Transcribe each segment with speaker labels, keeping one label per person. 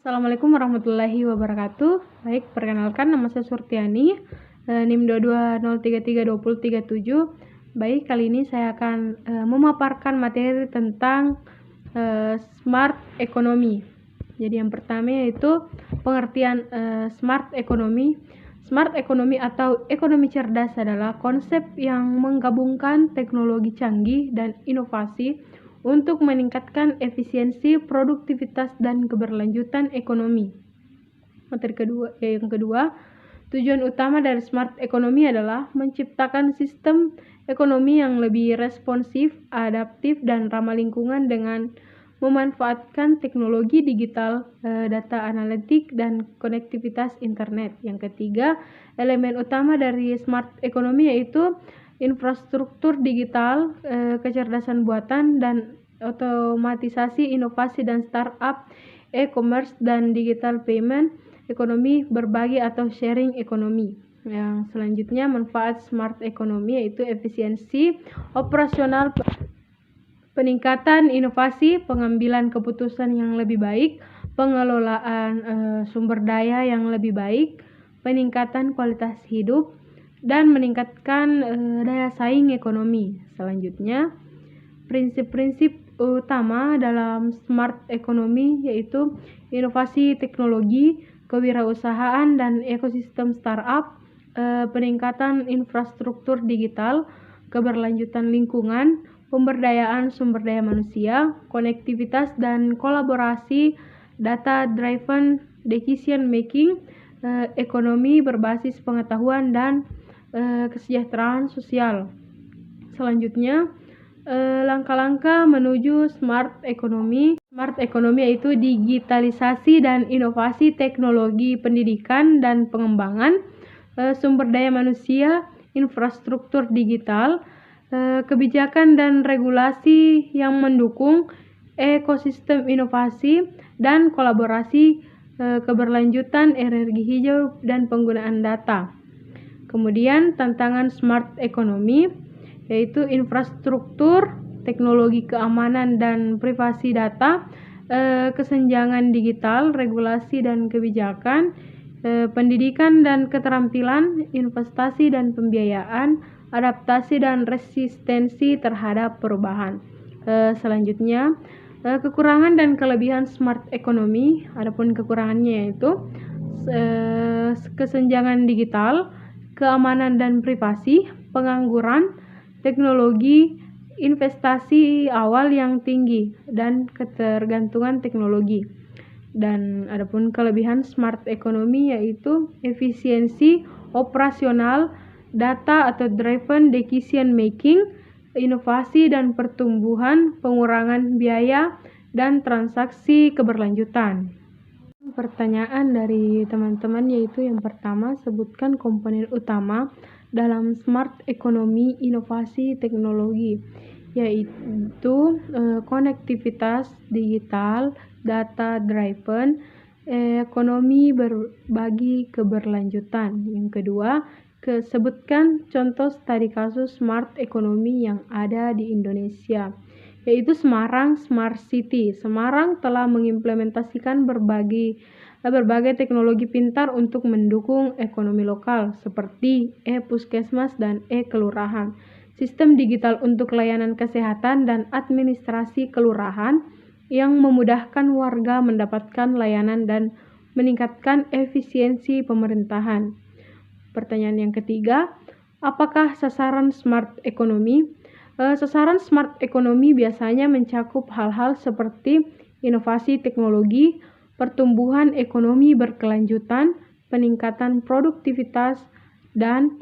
Speaker 1: Assalamualaikum warahmatullahi wabarakatuh. Baik, perkenalkan nama saya Surtiani, NIM 22033237. Baik, kali ini saya akan memaparkan materi tentang smart economy. Jadi yang pertama yaitu pengertian smart economy. Smart economy atau ekonomi cerdas adalah konsep yang menggabungkan teknologi canggih dan inovasi untuk meningkatkan efisiensi, produktivitas, dan keberlanjutan ekonomi. Yang kedua, tujuan utama dari smart economy adalah menciptakan sistem ekonomi yang lebih responsif, adaptif, dan ramah lingkungan dengan memanfaatkan teknologi digital, data analitik, dan konektivitas internet. Yang ketiga, elemen utama dari smart economy yaitu infrastruktur digital, kecerdasan buatan, dan otomatisasi inovasi dan startup, e-commerce, dan digital payment, ekonomi berbagi atau sharing ekonomi. Yang selanjutnya, manfaat smart economy yaitu efisiensi operasional, peningkatan inovasi, pengambilan keputusan yang lebih baik, pengelolaan sumber daya yang lebih baik, peningkatan kualitas hidup, dan meningkatkan daya saing ekonomi. Selanjutnya, prinsip-prinsip utama dalam smart economy yaitu inovasi teknologi, kewirausahaan, dan ekosistem startup, peningkatan infrastruktur digital, keberlanjutan lingkungan, pemberdayaan sumber daya manusia, konektivitas dan kolaborasi, data-driven decision making, ekonomi berbasis pengetahuan, dan kesejahteraan sosial. Selanjutnya, langkah-langkah menuju smart economy. Smart economy yaitu digitalisasi dan inovasi teknologi pendidikan dan pengembangan, sumber daya manusia, infrastruktur digital, kebijakan dan regulasi yang mendukung ekosistem inovasi dan kolaborasi, keberlanjutan energi hijau dan penggunaan data. Kemudian tantangan smart economy yaitu infrastruktur, teknologi keamanan dan privasi data, kesenjangan digital, regulasi dan kebijakan, pendidikan dan keterampilan, investasi dan pembiayaan, adaptasi dan resistensi terhadap perubahan. Selanjutnya, kekurangan dan kelebihan smart economy. Adapun kekurangannya yaitu kesenjangan digital, keamanan dan privasi, pengangguran, teknologi, investasi awal yang tinggi, dan ketergantungan teknologi. Dan adapun kelebihan smart economy yaitu efisiensi operasional, data atau driven decision making, inovasi dan pertumbuhan, pengurangan biaya, dan transaksi keberlanjutan. Pertanyaan dari teman-teman yaitu yang pertama, sebutkan komponen utama dalam smart economy inovasi teknologi, yaitu konektivitas digital, data driven, ekonomi berbagi keberlanjutan. Yang kedua, sebutkan contoh studi kasus smart economy yang ada di Indonesia, yaitu Semarang Smart City. Semarang telah mengimplementasikan berbagai teknologi pintar untuk mendukung ekonomi lokal seperti e-puskesmas dan e-kelurahan, sistem digital untuk layanan kesehatan dan administrasi kelurahan yang memudahkan warga mendapatkan layanan dan meningkatkan efisiensi pemerintahan. Pertanyaan yang ketiga, apakah sasaran smart economy? Sasaran smart economy biasanya mencakup hal-hal seperti inovasi teknologi, pertumbuhan ekonomi berkelanjutan, peningkatan produktivitas, dan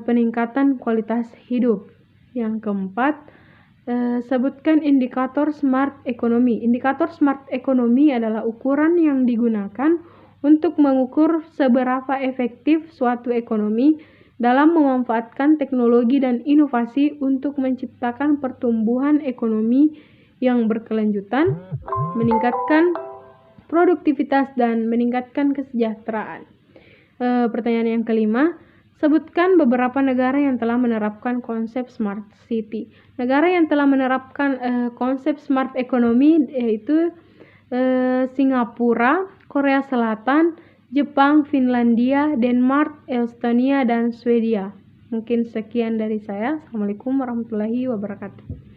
Speaker 1: peningkatan kualitas hidup. Yang keempat, sebutkan indikator smart economy. Indikator smart economy adalah ukuran yang digunakan untuk mengukur seberapa efektif suatu ekonomi dalam memanfaatkan teknologi dan inovasi untuk menciptakan pertumbuhan ekonomi yang berkelanjutan, meningkatkan produktivitas, dan meningkatkan kesejahteraan. Pertanyaan yang kelima, sebutkan beberapa negara yang telah menerapkan konsep smart city. Negara yang telah menerapkan konsep smart economy yaitu Singapura, Korea Selatan, Jepang, Finlandia, Denmark, Estonia, dan Swedia. Mungkin sekian dari saya. Assalamualaikum warahmatullahi wabarakatuh.